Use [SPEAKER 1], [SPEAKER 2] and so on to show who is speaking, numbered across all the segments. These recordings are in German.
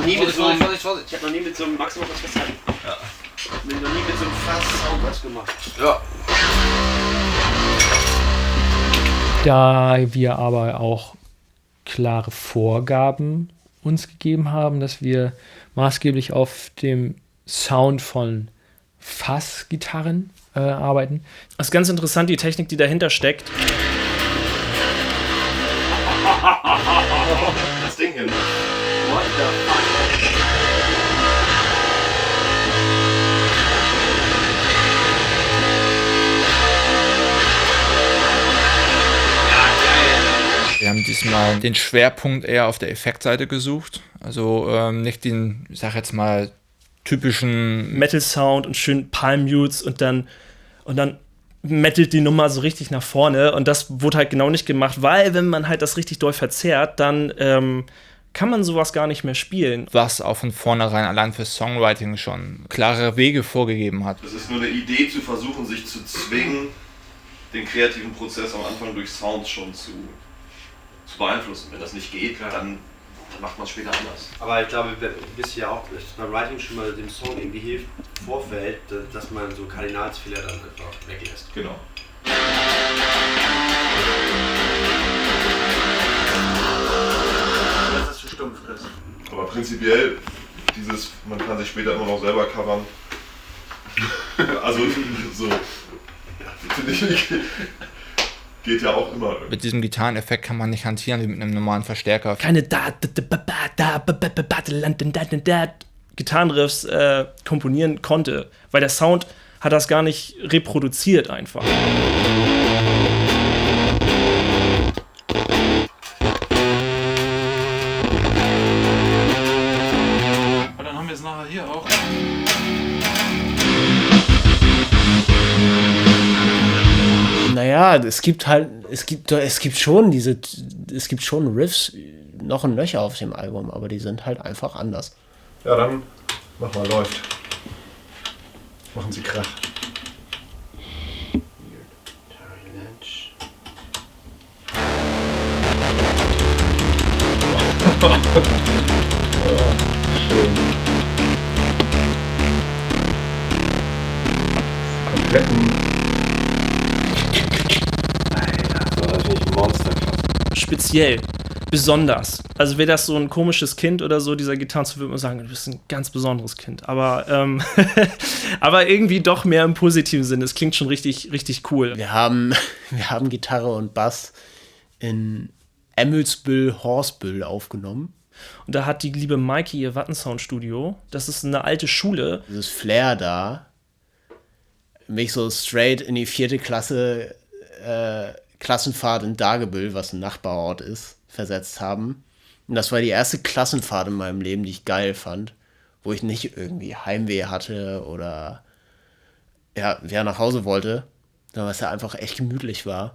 [SPEAKER 1] noch nie mit so einem
[SPEAKER 2] Maximum was festhalten.
[SPEAKER 1] Ja.
[SPEAKER 2] Ich habe noch nie mit so einem Fast Sound was gemacht.
[SPEAKER 1] Ja.
[SPEAKER 3] Da wir aber auch klare Vorgaben uns gegeben haben, dass wir maßgeblich auf dem Sound von Fassgitarren arbeiten.
[SPEAKER 4] Das ist ganz interessant, die Technik, die dahinter steckt.
[SPEAKER 5] Das Ding hier.
[SPEAKER 2] What the fuck?
[SPEAKER 6] Wir haben diesmal den Schwerpunkt eher auf der Effektseite gesucht. Also nicht den, ich sag jetzt mal, typischen
[SPEAKER 4] Metal-Sound und schön Palm-Mutes und dann mettelt die Nummer so richtig nach vorne. Und das wurde halt genau nicht gemacht, weil wenn man halt das richtig doll verzerrt, dann kann man sowas gar nicht mehr spielen.
[SPEAKER 6] Was auch von vornherein allein für Songwriting schon klare Wege vorgegeben hat.
[SPEAKER 5] Es ist nur eine Idee zu versuchen, sich zu zwingen, den kreativen Prozess am Anfang durch Sounds schon zu beeinflussen. Wenn das nicht geht, dann macht man es später anders.
[SPEAKER 2] Aber ich glaube, wisst ihr auch, dass beim Writing schon mal dem Song irgendwie hilft, im Vorfeld, dass man so Kardinalsfehler dann einfach weglässt.
[SPEAKER 5] Genau.
[SPEAKER 2] Dass das zu stumpf ist.
[SPEAKER 5] Aber prinzipiell, man kann sich später immer noch selber covern. Also so, finde ich, geht ja auch immer.
[SPEAKER 6] Mit diesem Gitarreneffekt kann man nicht hantieren wie mit einem normalen Verstärker.
[SPEAKER 4] Keine Gitarrenriffs komponieren konnte, weil der Sound hat das gar nicht reproduziert einfach.
[SPEAKER 7] Und dann haben wir es nachher hier auch.
[SPEAKER 1] Naja, es gibt schon Riffs noch und nöcher auf dem Album, aber die sind halt einfach anders.
[SPEAKER 8] Ja, dann mach mal, läuft. Machen Sie Krach. Kompletten.
[SPEAKER 2] Das war natürlich monsterkrass.
[SPEAKER 4] Speziell, besonders. Also wäre das so ein komisches Kind oder so, dieser Gitarrenspieler, würde man sagen, du bist ein ganz besonderes Kind. Aber, aber irgendwie doch mehr im positiven Sinne. Es klingt schon richtig, richtig cool.
[SPEAKER 1] Wir haben Gitarre und Bass in Emmelsbüll-Horsbüll aufgenommen.
[SPEAKER 4] Und da hat die liebe Maiki ihr Wattensound-Studio. Das ist eine alte Schule.
[SPEAKER 1] Dieses Flair da, mich so straight in die 4. Klasse Klassenfahrt in Dagebüll, was ein Nachbarort ist, versetzt haben. Und das war die erste Klassenfahrt in meinem Leben, die ich geil fand, wo ich nicht irgendwie Heimweh hatte oder ja, wer nach Hause wollte, sondern was ja einfach echt gemütlich war.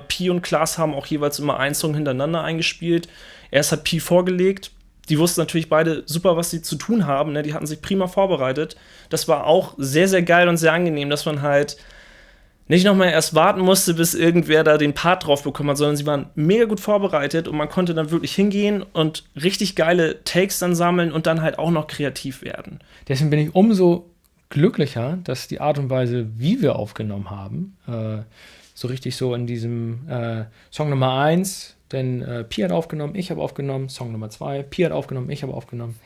[SPEAKER 4] Pi und Klaas haben auch jeweils immer einen Song hintereinander eingespielt. Erst hat Pi vorgelegt. Die wussten natürlich beide super, was sie zu tun haben. Ne? Die hatten sich prima vorbereitet. Das war auch sehr, sehr geil und sehr angenehm, dass man halt nicht nochmal erst warten musste, bis irgendwer da den Part drauf bekommen hat, sondern sie waren mega gut vorbereitet und man konnte dann wirklich hingehen und richtig geile Takes dann sammeln und dann halt auch noch kreativ werden.
[SPEAKER 3] Deswegen bin ich umso glücklicher, dass die Art und Weise, wie wir aufgenommen haben, so richtig so in diesem Song Nummer 1, denn Pi hat aufgenommen, ich habe aufgenommen, Song Nummer 2, Pi hat aufgenommen, ich habe aufgenommen,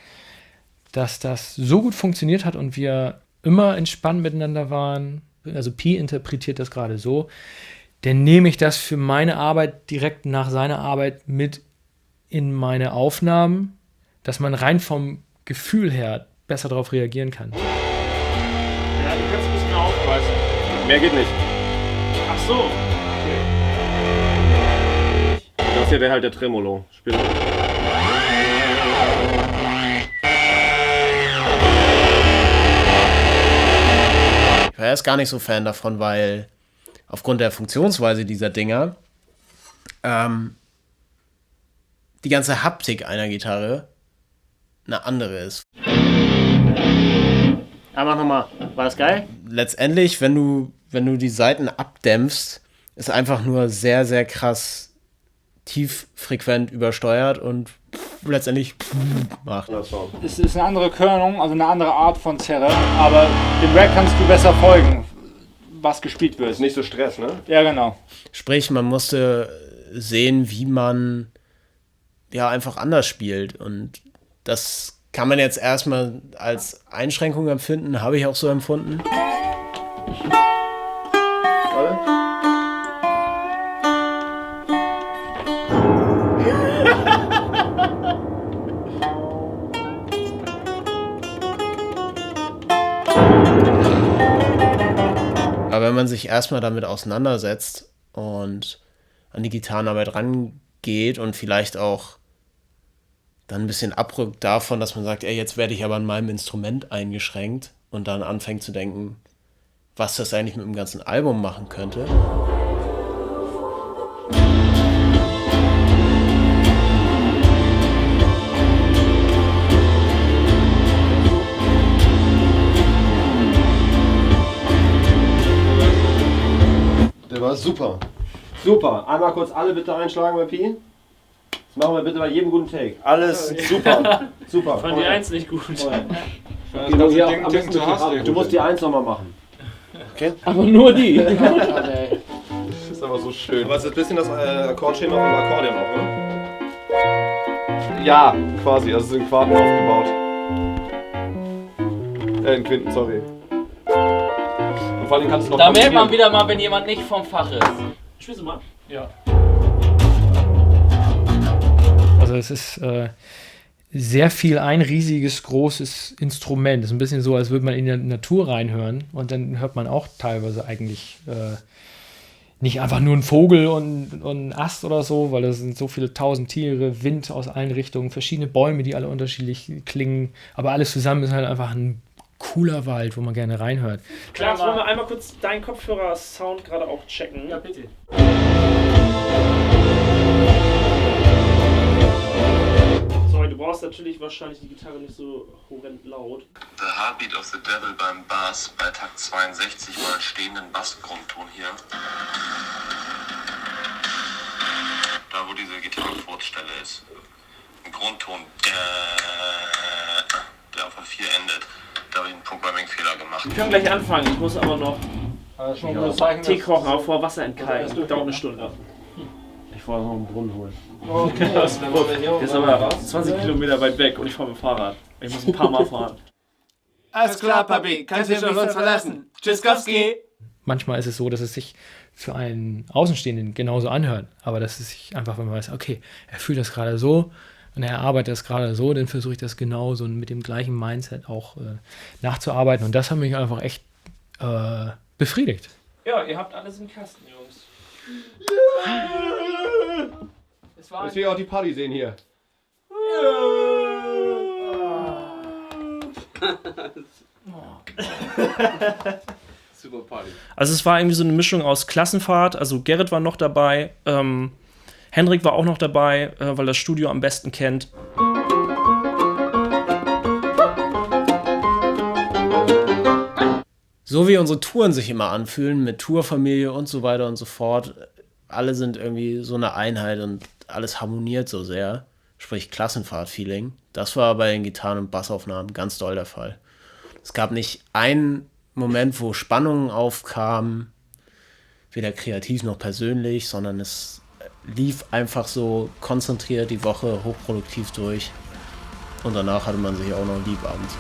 [SPEAKER 3] dass das so gut funktioniert hat und wir immer entspannt miteinander waren. Also Pi interpretiert das gerade so, dann nehme ich das für meine Arbeit direkt nach seiner Arbeit mit in meine Aufnahmen, dass man rein vom Gefühl her besser darauf reagieren kann.
[SPEAKER 7] Ja, du kannst ein bisschen aufweisen. Mehr geht nicht. Ach so. Okay. Das
[SPEAKER 9] hier wäre halt der Tremolo. Spiel.
[SPEAKER 1] Ich war erst gar nicht so Fan davon, weil aufgrund der Funktionsweise dieser Dinger die ganze Haptik einer Gitarre eine andere ist.
[SPEAKER 9] Mach nochmal. War das geil?
[SPEAKER 1] Letztendlich, wenn du die Saiten abdämpfst, ist einfach nur sehr, sehr krass tieffrequent übersteuert und letztendlich macht.
[SPEAKER 10] Es ist eine andere Körnung, also eine andere Art von Zerre, aber dem Rack kannst du besser folgen, was gespielt wird.
[SPEAKER 9] Ist nicht so Stress, ne?
[SPEAKER 10] Ja, genau.
[SPEAKER 1] Sprich, man musste sehen, wie man ja einfach anders spielt, und das kann man jetzt erstmal als Einschränkung empfinden, habe ich auch so empfunden. Aber wenn man sich erstmal damit auseinandersetzt und an die Gitarrenarbeit rangeht und vielleicht auch dann ein bisschen abrückt davon, dass man sagt, ey, jetzt werde ich aber an meinem Instrument eingeschränkt, und dann anfängt zu denken, was das eigentlich mit dem ganzen Album machen könnte.
[SPEAKER 9] Der war super. Super. Einmal kurz alle bitte einschlagen bei Pi. Das machen wir bitte bei jedem guten Take. Alles super. Super.
[SPEAKER 4] Fand die 1 nicht gut.
[SPEAKER 9] Du musst die 1 nochmal machen. Okay?
[SPEAKER 3] Aber nur die.
[SPEAKER 9] Das ist aber so schön. Aber es ist ein bisschen das Akkordschema vom Akkordeon auch, ne? Ja, quasi. Also es sind Quarten aufgebaut. In Quinten, sorry. Und vor allem kannst du noch
[SPEAKER 11] da merkt man wieder mal, wenn jemand nicht vom Fach ist.
[SPEAKER 4] Spielst du mal?
[SPEAKER 3] Ja. Also es ist sehr viel ein riesiges, großes Instrument. Es ist ein bisschen so, als würde man in die Natur reinhören, und dann hört man auch teilweise eigentlich nicht einfach nur einen Vogel und einen Ast oder so, weil das sind so viele tausend Tiere, Wind aus allen Richtungen, verschiedene Bäume, die alle unterschiedlich klingen, aber alles zusammen ist halt einfach ein cooler Wald, wo man gerne reinhört.
[SPEAKER 4] Klar, wollen wir einmal kurz deinen Kopfhörer-Sound gerade auch checken?
[SPEAKER 11] Ja, bitte.
[SPEAKER 4] Sorry, du brauchst natürlich wahrscheinlich die Gitarre nicht so horrend laut.
[SPEAKER 12] The Heartbeat of the Devil beim Bass bei Takt 62 mal einen stehenden Bassgrundton hier. Da wo diese Gitarrenfurzstelle ist. Ein Grundton, der auf der 4 endet. Da habe ich einen Programming-Fehler gemacht.
[SPEAKER 4] Wir können gleich anfangen, ich muss aber noch Tee kochen, aber vor Wasser entkalken. Das dauert eine Stunde.
[SPEAKER 9] Ich wollte noch einen Brunnen holen.
[SPEAKER 4] Okay, das ist aber 20 Kilometer weit weg und ich fahre mit dem Fahrrad. Ich muss ein paar Mal fahren.
[SPEAKER 13] Alles klar, Papi, kannst dich auf uns verlassen. Tschüsskowski!
[SPEAKER 3] Manchmal ist es so, dass es sich für einen Außenstehenden genauso anhört, aber dass es sich einfach, wenn man weiß, okay, er fühlt das gerade so und er arbeitet das gerade so, dann versuche ich das genauso und mit dem gleichen Mindset auch nachzuarbeiten, und das hat mich einfach echt befriedigt.
[SPEAKER 4] Ja, ihr habt alles im Kasten, Jungs.
[SPEAKER 9] Ich will auch die Party sehen hier.
[SPEAKER 11] Super Party.
[SPEAKER 4] Also es war irgendwie so eine Mischung aus Klassenfahrt, also Gerrit war noch dabei, Hendrik war auch noch dabei, weil das Studio am besten kennt.
[SPEAKER 1] So wie unsere Touren sich immer anfühlen, mit Tourfamilie und so weiter und so fort, alle sind irgendwie so eine Einheit und alles harmoniert so sehr, sprich Klassenfahrt-Feeling. Das war bei den Gitarren- und Bassaufnahmen ganz doll der Fall. Es gab nicht einen Moment, wo Spannungen aufkamen, weder kreativ noch persönlich, sondern es lief einfach so konzentriert die Woche hochproduktiv durch, und danach hatte man sich auch noch lieb abends.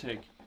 [SPEAKER 7] Take.